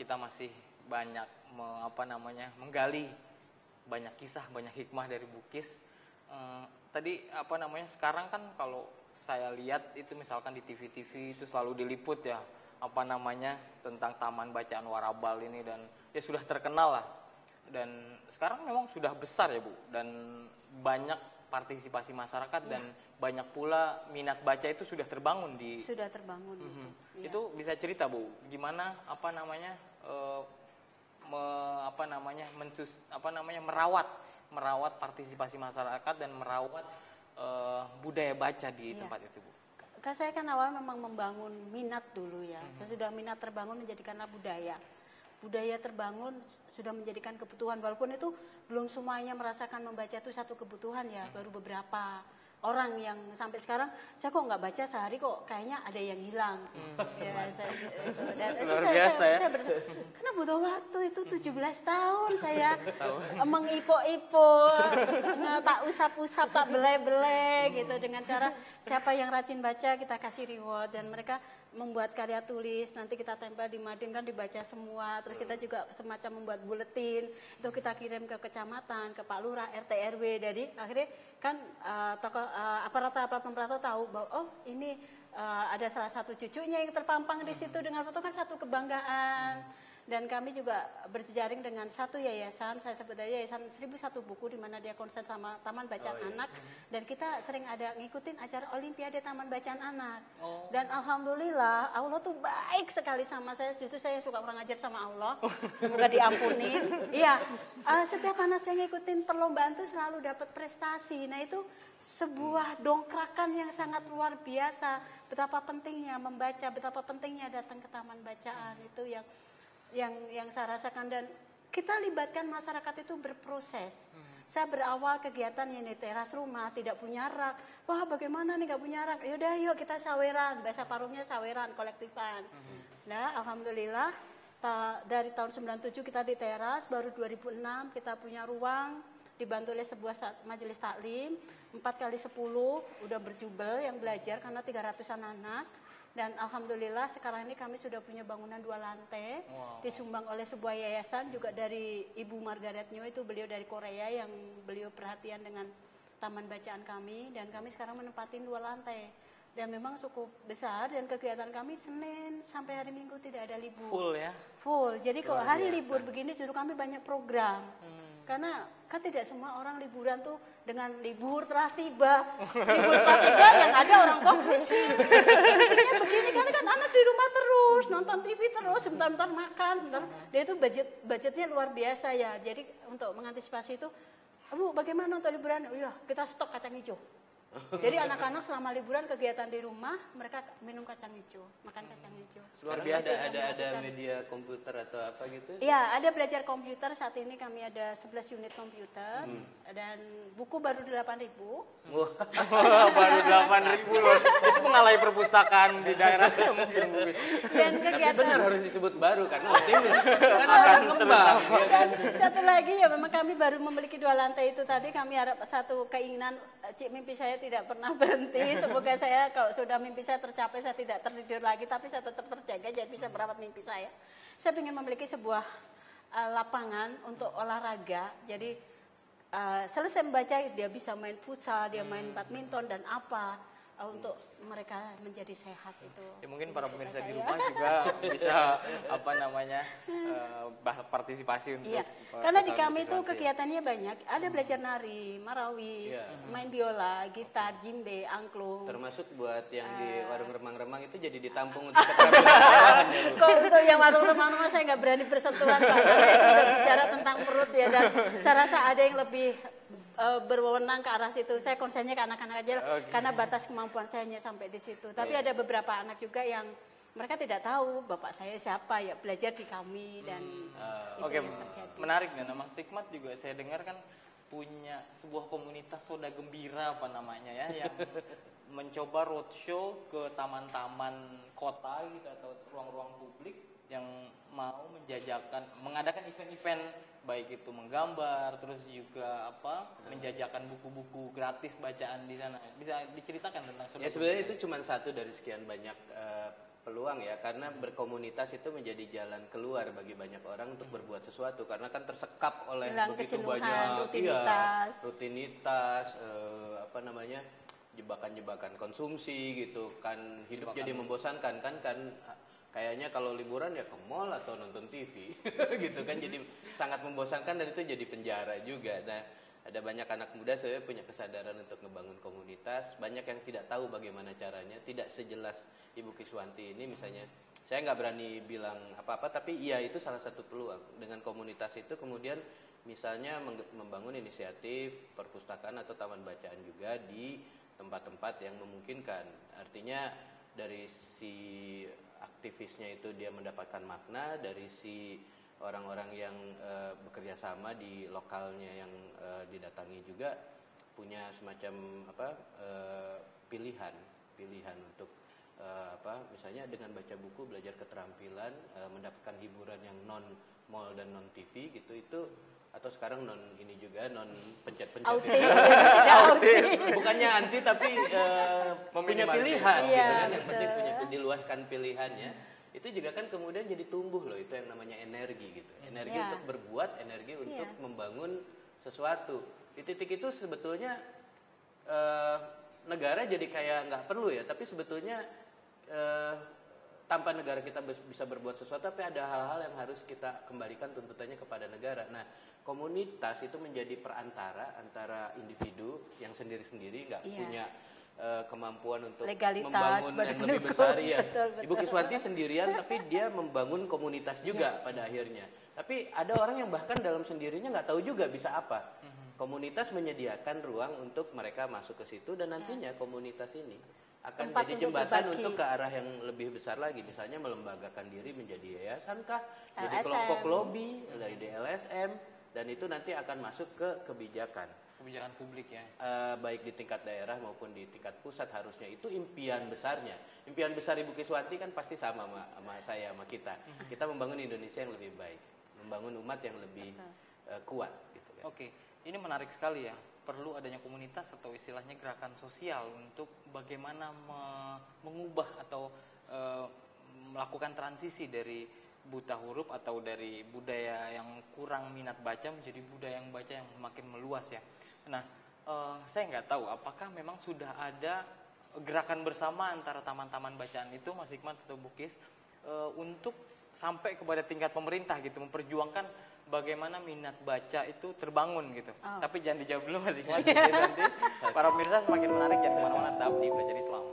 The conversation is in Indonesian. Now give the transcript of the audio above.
kita masih banyak menggali banyak kisah, banyak hikmah dari Bukis. Tadi sekarang kan kalau saya lihat itu misalkan di TV-TV itu selalu diliput ya tentang Taman Bacaan Warabal ini, dan ya sudah terkenal lah. Dan sekarang memang sudah besar ya Bu, dan banyak partisipasi masyarakat dan banyak pula minat baca itu sudah terbangun gitu. Ya. Itu bisa cerita Bu, gimana merawat partisipasi masyarakat dan merawat budaya baca di tempat itu Bu. Saya kan awal memang membangun minat dulu ya. Sesudah minat terbangun menjadikanlah budaya. Budaya terbangun sudah menjadikan kebutuhan, walaupun itu belum semuanya merasakan membaca itu satu kebutuhan ya, baru beberapa orang yang sampai sekarang saya kok nggak baca sehari kok kayaknya ada yang hilang. Ya, saya karena butuh waktu itu 17 tahun saya mengipo-ipo, tak usap-usap, tak belai-belai gitu, dengan cara siapa yang rajin baca kita kasih reward, dan mereka membuat karya tulis, nanti kita tempel di mading kan dibaca semua. Terus kita juga semacam membuat buletin, itu kita kirim ke kecamatan, ke Pak Lurah, RT RW. Jadi akhirnya kan aparat pemerintah tahu bahwa ini ada salah satu cucunya yang terpampang di situ dengan foto, kan satu kebanggaan. Dan kami juga berjejaring dengan satu yayasan, saya sebut aja Yayasan 1001 Buku, di mana dia konsen sama Taman Bacaan Anak, dan kita sering ada ngikutin acara Olimpiade Taman Bacaan Anak. Dan alhamdulillah Allah tuh baik sekali sama saya, justru saya suka kurang ajar sama Allah, semoga diampuni. Iya, setiap anak saya ngikutin perlombaan tuh selalu dapat prestasi. Nah itu sebuah dongkrakan yang sangat luar biasa, betapa pentingnya membaca, betapa pentingnya datang ke taman bacaan, itu yang saya rasakan. Dan kita libatkan masyarakat itu berproses. Saya berawal kegiatan yang di teras rumah, tidak punya rak. Wah bagaimana nih gak punya rak? Yaudah yuk kita saweran, bahasa Parungnya saweran, kolektifan. Nah alhamdulillah dari tahun 97 kita di teras, baru 2006 kita punya ruang, dibantu oleh sebuah majelis taklim, 4x10 udah berjubel yang belajar karena 300-an anak. Dan alhamdulillah sekarang ini kami sudah punya bangunan 2 lantai, disumbang oleh sebuah yayasan juga dari Ibu Margaret Nyo, itu beliau dari Korea yang beliau perhatian dengan taman bacaan kami, dan kami sekarang menempatin 2 lantai. Dan memang cukup besar, dan kegiatan kami Senin sampai hari Minggu tidak ada libur. Full ya? Full, jadi kalau hari libur begini justru kami banyak program. Karena kan tidak semua orang liburan tuh dengan libur telah tiba. Libur telah tiba yang ada orang kok pusing. Pusingnya begini karena kan anak di rumah terus, nonton TV terus, sebentar-bentar makan, sebentar. Dan itu budgetnya luar biasa ya. Jadi untuk mengantisipasi itu, Bu bagaimana untuk liburan? Iya, kita stok kacang hijau. Jadi anak-anak selama liburan kegiatan di rumah mereka minum kacang hijau, makan kacang hijau. Luar biasa. Ada media komputer atau apa gitu? Iya, ada belajar komputer. Saat ini kami ada 11 unit komputer dan buku baru 8.000. Baru 8.000 loh. Itu mengalai perpustakaan di daerah mungkin. Dan kegiatan. Tapi benar harus disebut baru karena optimis. Kan harus kembang. Ya kan? Satu lagi ya, memang kami baru memiliki 2 lantai itu tadi. Kami harap satu keinginan, mimpi saya tidak pernah berhenti. Semoga saya kalau sudah mimpi saya tercapai, saya tidak tertidur lagi, tapi saya tetap terjaga jadi bisa merawat mimpi saya. Saya ingin memiliki sebuah lapangan untuk olahraga. Jadi selesai membaca dia bisa main futsal, dia main badminton dan apa untuk mereka menjadi sehat itu. Ya mungkin para pemirsa di rumah juga bisa partisipasi untuk. Iya. Karena di kami itu kegiatannya banyak. Ada belajar nari, marawis, main biola, gitar, jimbe, angklung. Termasuk buat yang di warung remang-remang itu jadi ditampung untuk keterampilan ya. Kalau untuk yang warung remang-remang saya nggak berani bersentuhan Pak, karena itu udah bicara tentang perut ya, dan saya rasa ada yang lebih berwenang ke arah situ. Saya konsennya ke anak-anak aja karena batas kemampuan saya hanya sampai di situ. Tapi ada beberapa anak juga yang mereka tidak tahu bapak saya siapa, ya belajar di kami dan itu yang terjadi. Menarik ya, nama Stigmat juga saya dengar kan punya sebuah komunitas soda gembira yang mencoba roadshow ke taman-taman kota gitu atau ruang-ruang publik yang mau mengadakan event-event, baik itu menggambar, terus juga menjajakan buku-buku gratis bacaan di sana. Bisa diceritakan tentang ya? Sebenarnya itu cuma satu dari sekian banyak peluang ya, karena berkomunitas itu menjadi jalan keluar bagi banyak orang untuk berbuat sesuatu, karena kan tersekap oleh Hilang begitu kejenuhan, banyak rutinitas. rutinitas, apa namanya, jebakan-jebakan konsumsi gitu kan, hidup jadi membosankan kan kayaknya kalau liburan ya ke mall atau nonton TV gitu kan, jadi sangat membosankan dan itu jadi penjara juga. Nah, ada banyak anak muda saya punya kesadaran untuk ngebangun komunitas, banyak yang tidak tahu bagaimana caranya, tidak sejelas Ibu Kiswanti ini misalnya. Saya nggak berani bilang apa-apa, tapi iya itu salah satu peluang. Dengan komunitas itu kemudian misalnya membangun inisiatif perpustakaan atau taman bacaan juga di tempat-tempat yang memungkinkan. Artinya dari si aktivisnya itu dia mendapatkan makna, dari si orang-orang yang bekerja sama di lokalnya yang didatangi juga punya semacam pilihan untuk misalnya dengan baca buku belajar keterampilan, mendapatkan hiburan yang non mall dan non TV gitu, itu atau sekarang non ini juga non pencet-pencet Autis. bukannya anti tapi punya pilihan iya, gitu kan, yang penting punya diluaskan pilihannya, itu juga kan kemudian jadi tumbuh loh, itu yang namanya energi gitu, energi untuk berbuat, energi untuk membangun sesuatu. Di titik itu sebetulnya negara jadi kayak nggak perlu ya, tapi sebetulnya tanpa negara kita bisa berbuat sesuatu, tapi ada hal-hal yang harus kita kembalikan tuntutannya kepada negara. Nah, komunitas itu menjadi perantara antara individu yang sendiri-sendiri nggak punya kemampuan untuk legalitas, membangun yang lebih besar ya. Ibu Kiswanti sendirian tapi dia membangun komunitas juga pada akhirnya. Tapi ada orang yang bahkan dalam sendirinya nggak tahu juga bisa apa. Komunitas menyediakan ruang untuk mereka masuk ke situ, dan nantinya komunitas ini akan tempat jadi jembatan untuk ke arah yang lebih besar lagi, misalnya melembagakan diri menjadi yayasan kah, jadi kelompok lobby dari LSM, dan itu nanti akan masuk ke kebijakan publik ya, baik di tingkat daerah maupun di tingkat pusat. Harusnya itu impian besarnya. Impian besar Ibu Kiswanti kan pasti sama saya, sama kita membangun Indonesia yang lebih baik, membangun umat yang lebih kuat gitu kan. Oke, ini menarik sekali ya. Perlu adanya komunitas atau istilahnya gerakan sosial untuk bagaimana mengubah atau melakukan transisi dari buta huruf atau dari budaya yang kurang minat baca menjadi budaya yang baca yang makin meluas ya. Nah, saya nggak tahu apakah memang sudah ada gerakan bersama antara taman-taman bacaan itu, Mas Hikmat atau Bukis, untuk sampai kepada tingkat pemerintah gitu, memperjuangkan bagaimana minat baca itu terbangun gitu. Tapi jangan dijawab dulu Mas Hikmat, nanti para pemirsa semakin menarik, jangan kemana-mana, tetap di Belajar Islam.